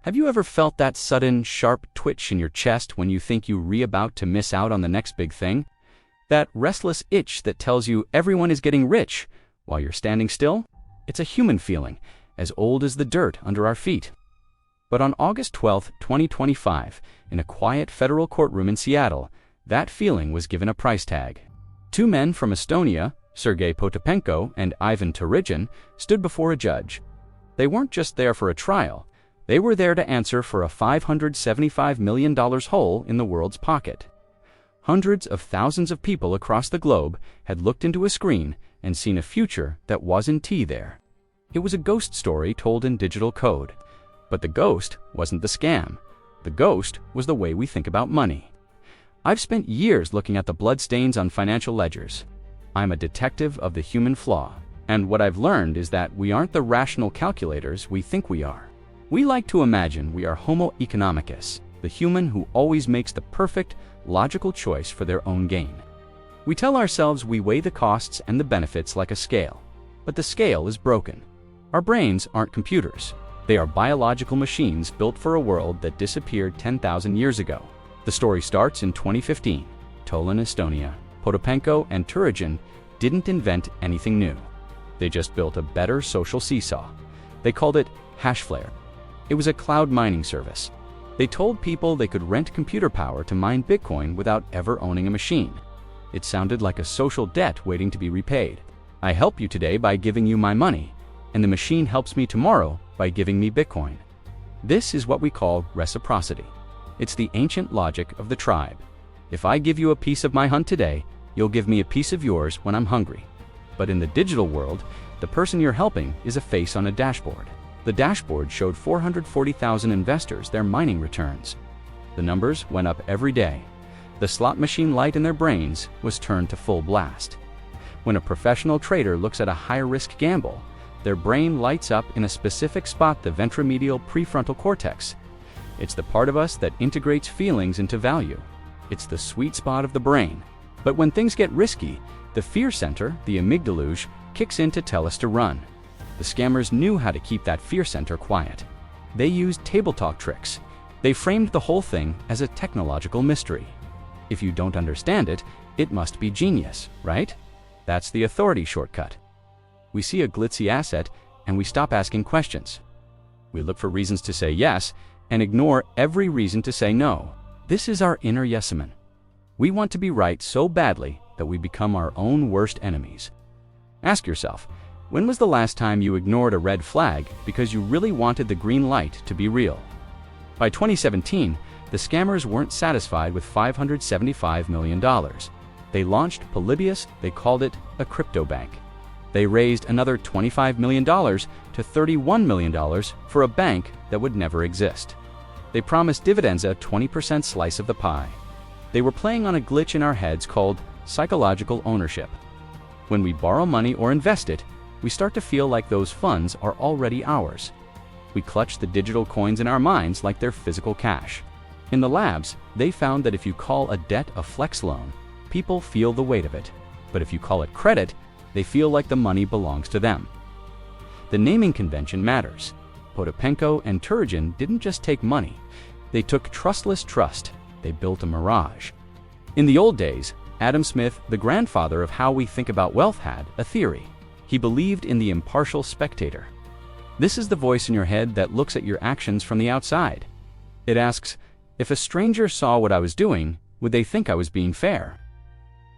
Have you ever felt that sudden, sharp twitch in your chest when you think you're about to miss out on the next big thing? That restless itch that tells you everyone is getting rich while you're standing still? It's a human feeling, as old as the dirt under our feet. But on August 12, 2025, in a quiet federal courtroom in Seattle, that feeling was given a price tag. Two men from Estonia, Sergei Potapenko and Ivan Turõgin, stood before a judge. They weren't just there for a trial. They were there to answer for a $575 million hole in the world's pocket. Hundreds of thousands of people across the globe had looked into a screen and seen a future that wasn't there. It was a ghost story told in digital code. But the ghost wasn't the scam. The ghost was the way we think about money. I've spent years looking at the bloodstains on financial ledgers. I'm a detective of the human flaw, and what I've learned is that we aren't the rational calculators we think we are. We like to imagine we are Homo economicus, the human who always makes the perfect, logical choice for their own gain. We tell ourselves we weigh the costs and the benefits like a scale, but the scale is broken. Our brains aren't computers. They are biological machines built for a world that disappeared 10,000 years ago. The story starts in 2015. Tallinn, Estonia. Potapenko and Turõgin didn't invent anything new. They just built a better social seesaw. They called it HashFlare. It was a cloud mining service. They told people they could rent computer power to mine Bitcoin without ever owning a machine. It sounded like a social debt waiting to be repaid. I help you today by giving you my money, and the machine helps me tomorrow by giving me Bitcoin. This is what we call reciprocity. It's the ancient logic of the tribe. If I give you a piece of my hunt today, you'll give me a piece of yours when I'm hungry. But in the digital world, the person you're helping is a face on a dashboard. The dashboard showed 440,000 investors their mining returns. The numbers went up every day. The slot machine light in their brains was turned to full blast. When a professional trader looks at a high-risk gamble, their brain lights up in a specific spot, the ventromedial prefrontal cortex. It's the part of us that integrates feelings into value. It's the sweet spot of the brain. But when things get risky, the fear center, the amygdala, kicks in to tell us to run. The scammers knew how to keep that fear center quiet. They used table talk tricks. They framed the whole thing as a technological mystery. If you don't understand it, it must be genius, right? That's the authority shortcut. We see a glitzy asset and we stop asking questions. We look for reasons to say yes and ignore every reason to say no. This is our inner yes-man. We want to be right so badly that we become our own worst enemies. Ask yourself, when was the last time you ignored a red flag because you really wanted the green light to be real? By 2017, the scammers weren't satisfied with $575 million. They launched Polybius. They called it a crypto bank. They raised another $25 million to $31 million for a bank that would never exist. They promised dividends a 20% slice of the pie. They were playing on a glitch in our heads called psychological ownership. When we borrow money or invest it, we start to feel like those funds are already ours. We clutch the digital coins in our minds like they're physical cash. In the labs, they found that if you call a debt a flex loan, people feel the weight of it. But if you call it credit, they feel like the money belongs to them. The naming convention matters. Potapenko and Turõgin didn't just take money. They took trustless trust. They built a mirage. In the old days, Adam Smith, the grandfather of how we think about wealth, had a theory. He believed in the impartial spectator. This is the voice in your head that looks at your actions from the outside. It asks, if a stranger saw what I was doing, would they think I was being fair?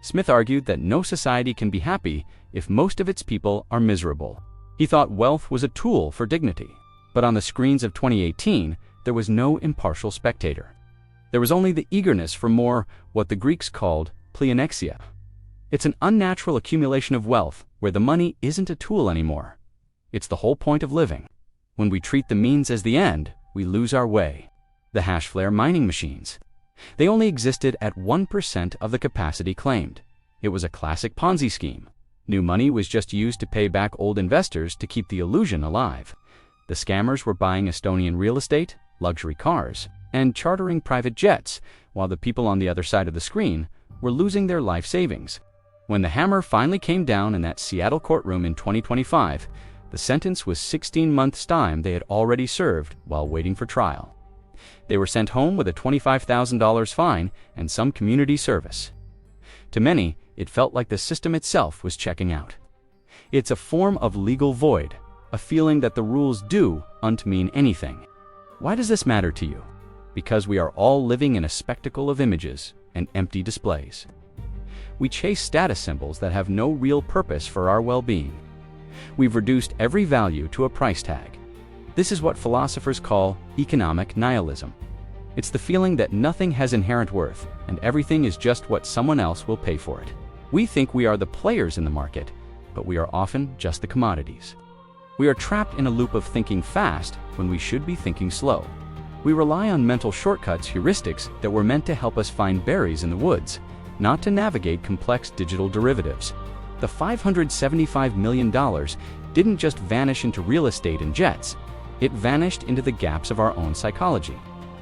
Smith argued that no society can be happy if most of its people are miserable. He thought wealth was a tool for dignity. But on the screens of 2018, there was no impartial spectator. There was only the eagerness for more, what the Greeks called pleonexia. It's an unnatural accumulation of wealth where the money isn't a tool anymore. It's the whole point of living. When we treat the means as the end, we lose our way. The HashFlare mining machines. They only existed at 1% of the capacity claimed. It was a classic Ponzi scheme. New money was just used to pay back old investors to keep the illusion alive. The scammers were buying Estonian real estate, luxury cars, and chartering private jets, while the people on the other side of the screen were losing their life savings. When the hammer finally came down in that Seattle courtroom in 2025, The sentence was 16 months' time they had already served while waiting for trial. They were sent home with a $25,000 fine and some community service. To many, it felt like the system itself was checking out. It's a form of legal void, a feeling that the rules don't mean anything. Why does this matter to you? Because we are all living in a spectacle of images and empty displays. We chase status symbols that have no real purpose for our well-being. We've reduced every value to a price tag. This is what philosophers call economic nihilism. It's the feeling that nothing has inherent worth and everything is just what someone else will pay for it. We think we are the players in the market, but we are often just the commodities. We are trapped in a loop of thinking fast when we should be thinking slow. We rely on mental shortcuts, heuristics that were meant to help us find berries in the woods, not to navigate complex digital derivatives. The $575 million didn't just vanish into real estate and jets, it vanished into the gaps of our own psychology.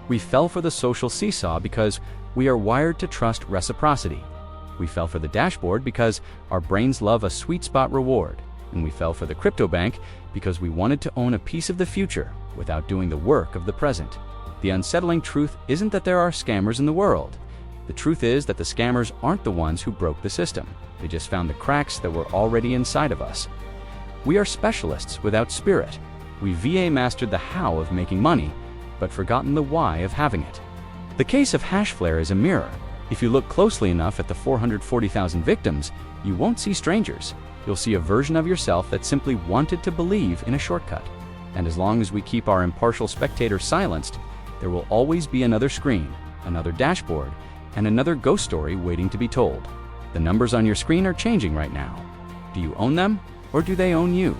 We fell for the social seesaw because we are wired to trust reciprocity. We fell for the dashboard because our brains love a sweet spot reward. And we fell for the crypto bank because we wanted to own a piece of the future without doing the work of the present. The unsettling truth isn't that there are scammers in the world. The truth is that the scammers aren't the ones who broke the system. They just found the cracks that were already inside of us. We are specialists without spirit. We VA mastered the how of making money, but forgotten the why of having it. The case of HashFlare is a mirror. If you look closely enough at the 440,000 victims, you won't see strangers. You'll see a version of yourself that simply wanted to believe in a shortcut. And as long as we keep our impartial spectator silenced, there will always be another screen, another dashboard, and another ghost story waiting to be told. The numbers on your screen are changing right now. Do you own them, or do they own you?